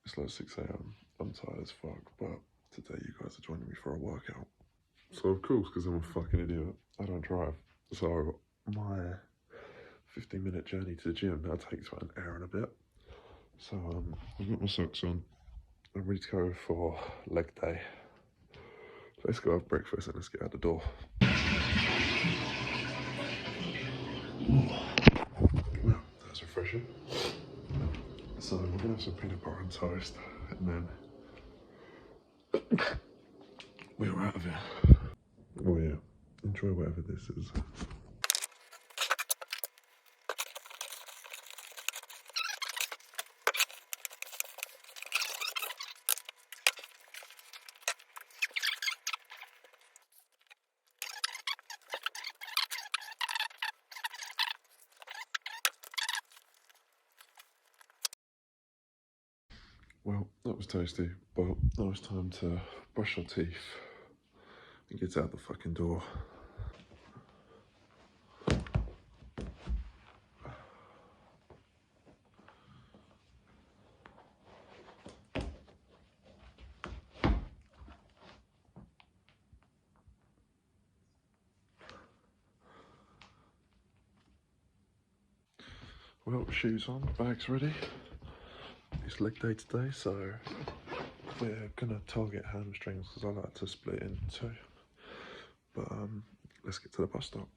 It's like 6 AM. I'm tired as fuck, but today you guys are joining me for a workout. So of course, because I'm a fucking idiot, I don't drive. So my 15-minute journey to the gym now takes about an hour and a bit. So I've got my socks on. I'm ready to go for leg day. Let's go have breakfast and let's get out the door. Well, that's refreshing. So we're gonna have some peanut butter and toast, and then we're out of here. Oh yeah, enjoy whatever this is. Well, that was tasty, but now it's time to brush our teeth and get out the fucking door. Well, shoes on, bags ready. It's leg day today, so we're gonna target hamstrings because I like to split it in two. But let's get to the bus stop.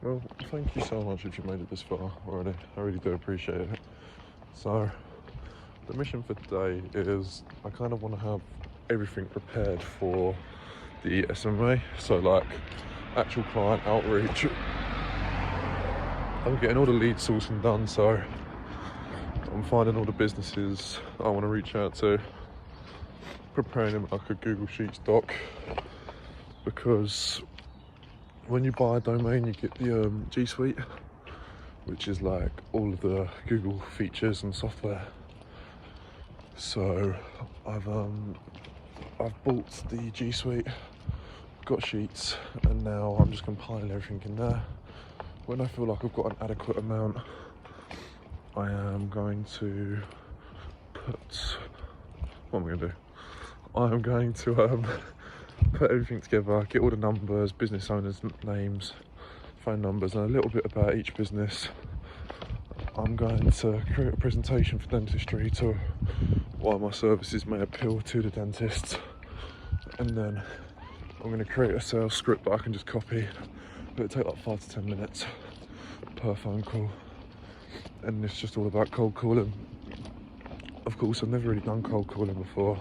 Well, thank you so much if you made it this far already. I really do appreciate it. So, the mission for today is I kind of want to have everything prepared for the Smma. So, like actual client outreach. I'm getting all the lead sourcing done, so I'm finding all the businesses I want to reach out to, preparing them like a Google Sheets doc, because when you buy a domain you get the G Suite, which is like all of the Google features and software. So I've bought the G Suite, got Sheets, and now I'm just compiling everything in there. When I feel like I've got an adequate amount, I am going to put, what am I going to do? I am going to put everything together, get all the numbers, business owners' names, phone numbers, and a little bit about each business. I'm going to create a presentation for dentistry to why my services may appeal to the dentists, and then I'm going to create a sales script that I can just copy. It'll take like 5 to 10 minutes per phone call, and it's just all about cold calling. Of course, I've never really done cold calling before,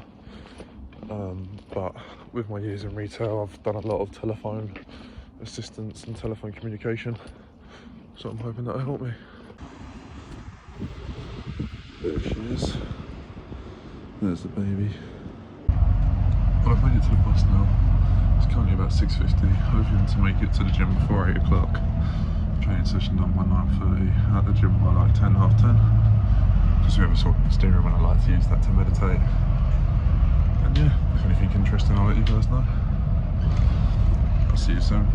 but with my years in retail, I've done a lot of telephone assistance and telephone communication, so I'm hoping that'll help me. There she is. There's the baby. Well, I've made it to the bus now. It's currently about 6:50. Hoping to make it to the gym before 8 o'clock. Training session done by 9:30. At the gym by like 10, half 10. Because we have a sort of steering room and I like to use that to meditate. And yeah, if anything interesting, I'll let you guys know. I'll see you soon.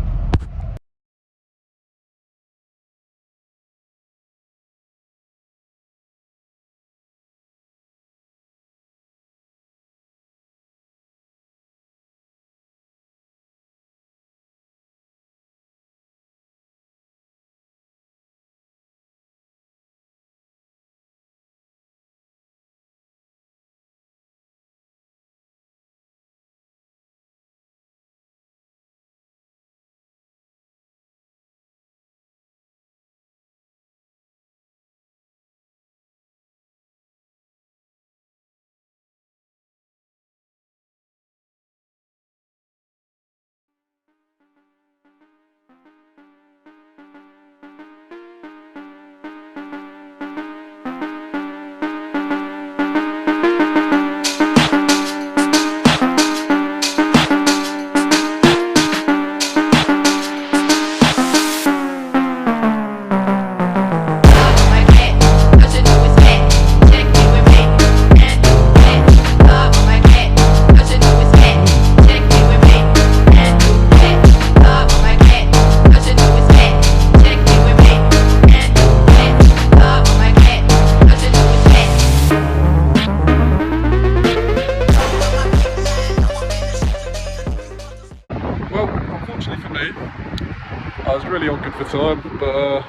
for time, but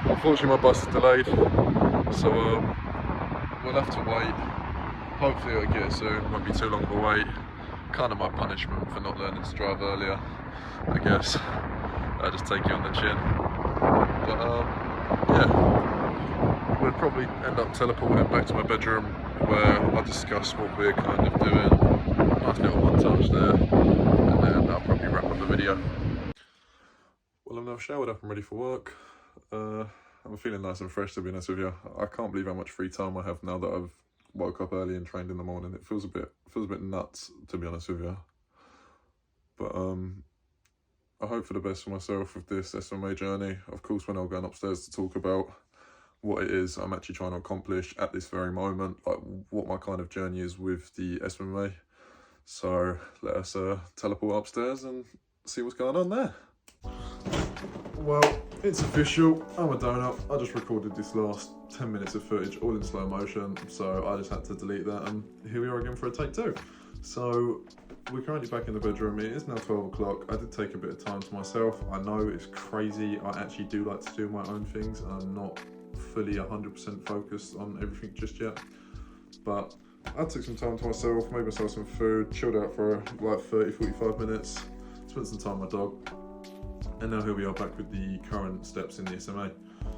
unfortunately my bus is delayed, so we'll have to wait. Hopefully it'll get soon, won't be too long of a wait. Kind of my punishment for not learning to drive earlier, I guess. I just take you on the chin. But yeah, we'll probably end up teleporting back to my bedroom where I'll discuss what we're kind of doing. Nice little montage there, and then I'll probably wrap up the video. Well, I'm now showered up and ready for work. I'm feeling nice and fresh, to be honest with you. I can't believe how much free time I have now that I've woke up early and trained in the morning. It feels a bit nuts, to be honest with you. But I hope for the best for myself with this Smma journey. Of course, when I'm going upstairs to talk about what it is I'm actually trying to accomplish at this very moment, like what my kind of journey is with the Smma. So let us teleport upstairs and see what's going on there. Well, it's official, I'm a donut. I just recorded this last 10 minutes of footage all in slow motion, so I just had to delete that, and here we are again for a take two. So we're currently back in the bedroom. It is now 12 o'clock. I did take a bit of time to myself. I know it's crazy. I actually do like to do my own things, and I'm not fully 100% focused on everything just yet. But I took some time to myself, made myself some food, chilled out for like 30-45 minutes, spent some time with my dog. And now here we are back with the current steps in the Smma.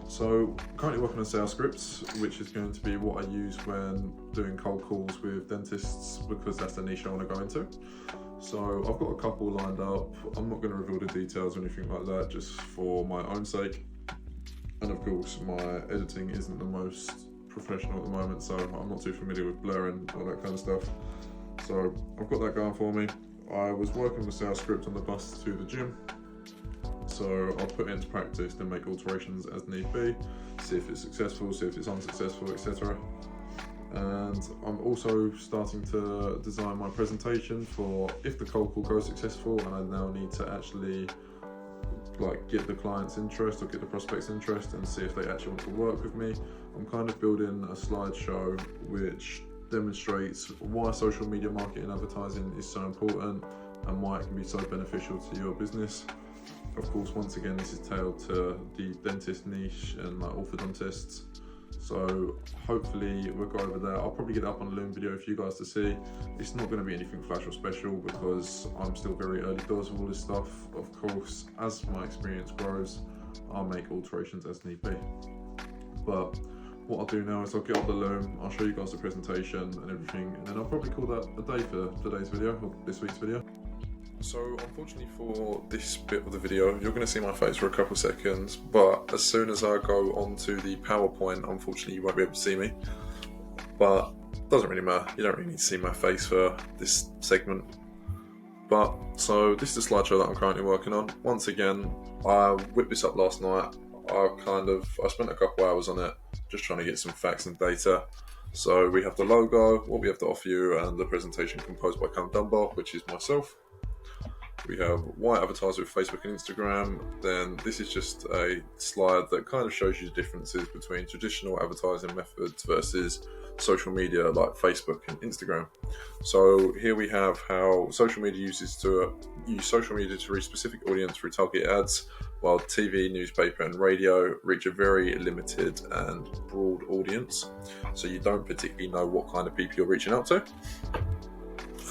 So currently working on sales scripts, which is going to be what I use when doing cold calls with dentists, because that's the niche I want to go into. So I've got a couple lined up. I'm not going to reveal the details or anything like that, just for my own sake. And of course my editing isn't the most professional at the moment, so I'm not too familiar with blur and all that kind of stuff. So I've got that going for me. I was working the sales script on the bus to the gym. So I'll put it into practice, then make alterations as need be, see if it's successful, see if it's unsuccessful, etc. And I'm also starting to design my presentation for if the cold call goes successful and I now need to actually like get the client's interest or get the prospect's interest and see if they actually want to work with me. I'm kind of building a slideshow which demonstrates why social media marketing advertising is so important and why it can be so beneficial to your business. Of course, once again, this is tailored to the dentist niche and like orthodontists. So hopefully we'll go over there. I'll probably get it up on a Loom video for you guys to see. It's not going to be anything flash or special because I'm still very early doors with all this stuff. Of course, as my experience grows, I'll make alterations as need be. But what I'll do now is I'll get up the Loom, I'll show you guys the presentation and everything, and then I'll probably call that a day for today's video, or this week's video. So unfortunately for this bit of the video, you're going to see my face for a couple seconds, but as soon as I go onto the PowerPoint, unfortunately you won't be able to see me. But it doesn't really matter, you don't really need to see my face for this segment. But so this is the slideshow that I'm currently working on. Once again, I whipped this up last night. I spent a couple hours on it, just trying to get some facts and data. So we have the logo, what we have to offer you, and the presentation composed by Cam Dunbar, which is myself. We have why advertise with Facebook and Instagram. Then this is just a slide that kind of shows you the differences between traditional advertising methods versus social media like Facebook and Instagram. So here we have how social media use social media to reach specific audience through targeted ads, while TV, newspaper and radio reach a very limited and broad audience. So you don't particularly know what kind of people you're reaching out to.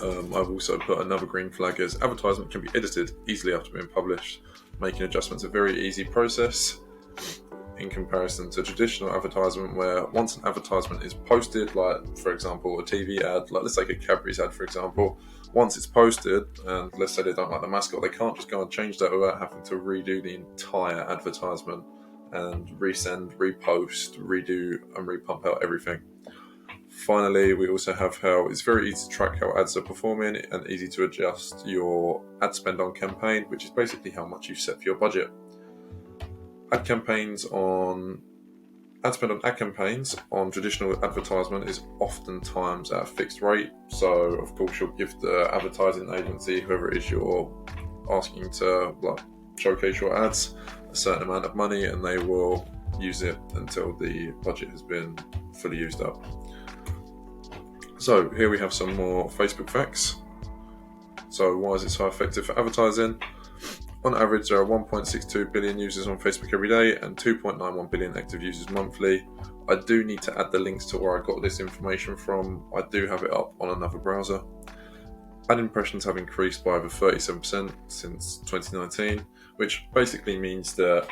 I've also put another green flag as advertisement can be edited easily after being published. Making adjustments a very easy process in comparison to traditional advertisement, where once an advertisement is posted, like for example a TV ad, like let's take a Cadbury's ad for example, once it's posted and let's say they don't like the mascot, they can't just go and change that without having to redo the entire advertisement and resend, repost, redo and repump out everything. Finally, we also have how it's very easy to track how ads are performing and easy to adjust your ad spend on campaign, which is basically how much you've set for your budget. Ad spend on ad campaigns on traditional advertisement is oftentimes at a fixed rate. So of course you'll give the advertising agency, whoever it is you're asking to showcase your ads, a certain amount of money, and they will use it until the budget has been fully used up. So here we have some more Facebook facts. So why is it so effective for advertising? On average, there are 1.62 billion users on Facebook every day and 2.91 billion active users monthly. I do need to add the links to where I got this information from. I do have it up on another browser. Ad impressions have increased by over 37% since 2019, which basically means that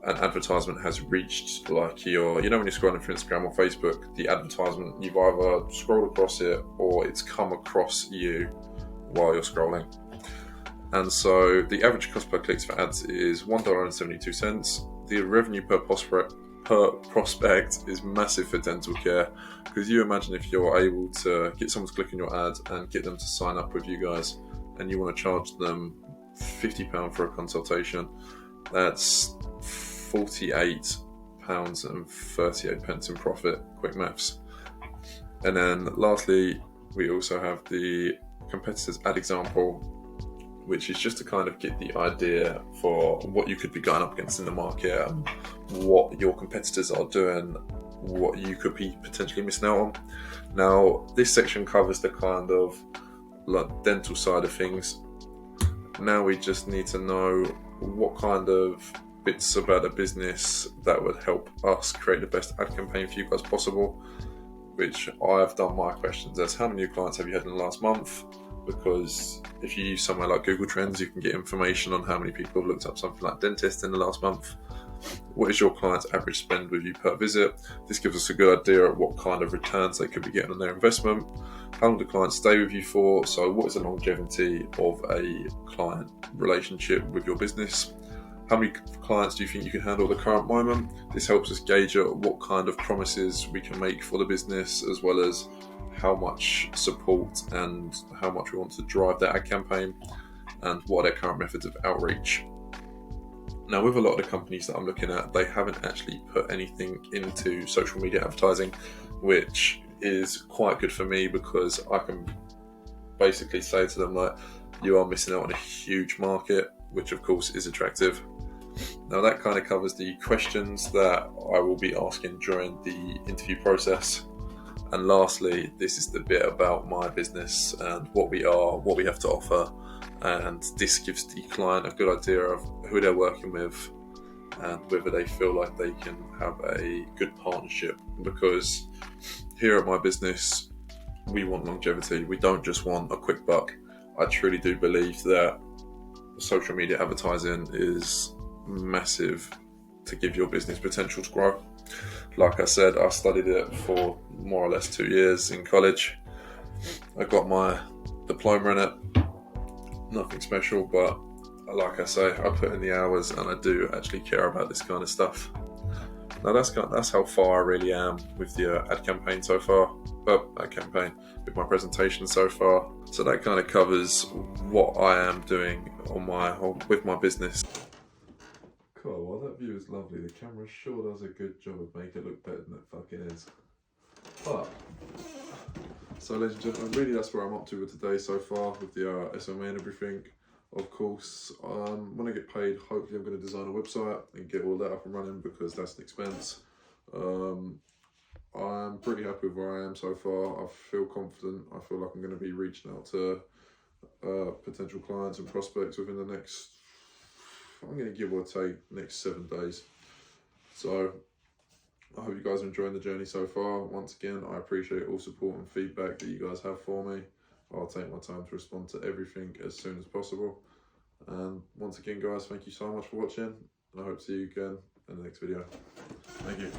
an advertisement has reached, like, when you're scrolling through Instagram or Facebook, the advertisement, you've either scrolled across it or it's come across you while you're scrolling. And so the average cost per clicks for ads is $1.72. The revenue per prospect is massive for dental care, because you imagine if you're able to get someone to click on your ad and get them to sign up with you guys, and you want to charge them £50 for a consultation, that's £48.38 in profit. Quick maths. And then lastly, we also have the competitors' ad example, which is just to kind of get the idea for what you could be going up against in the market, what your competitors are doing, what you could be potentially missing out on. Now, this section covers the kind of like dental side of things. Now we just need to know what kind of bits about the business that would help us create the best ad campaign for you guys possible, which I've done my questions as: how many new clients have you had in the last month? Because if you use somewhere like Google Trends, you can get information on how many people have looked up something like dentist in the last month. What is your client's average spend with you per visit? This gives us a good idea of what kind of returns they could be getting on their investment. How long do clients stay with you for? So what is the longevity of a client relationship with your business? How many clients do you think you can handle at the current moment? This helps us gauge what kind of promises we can make for the business, as well as how much support and how much we want to drive that ad campaign, and what are their current methods of outreach. Now, with a lot of the companies that I'm looking at, they haven't actually put anything into social media advertising, which is quite good for me, because I can basically say to them, like, you are missing out on a huge market, which of course is attractive. Now, that kind of covers the questions that I will be asking during the interview process. And lastly, this is the bit about my business and what we are, what we have to offer. And this gives the client a good idea of who they're working with and whether they feel like they can have a good partnership. Because here at my business, we want longevity. We don't just want a quick buck. I truly do believe that social media advertising is massive to give your business potential to grow. Like I said, I studied it for more or less 2 years in college. I got my diploma in it. Nothing special, but like I say, I put in the hours and I do actually care about this kind of stuff. Now that's how far I really am with the ad campaign so far. With my presentation so far. So that kind of covers what I am doing with my business. Cool, well, that view is lovely. The camera sure does a good job of making it look better than it fucking is. But, so ladies and gentlemen, really that's where I'm up to with today so far, with the Smma and everything. Of course, when I get paid, hopefully I'm going to design a website and get all that up and running, because that's an expense. I'm pretty happy with where I am so far. I feel confident. I feel like I'm going to be reaching out to potential clients and prospects within the next, I'm going to give or take, next 7 days. So I hope you guys are enjoying the journey so far. Once again, I appreciate all support and feedback that you guys have for me. I'll take my time to respond to everything as soon as possible. And once again, guys, thank you so much for watching, and I hope to see you again in the next video. Thank you.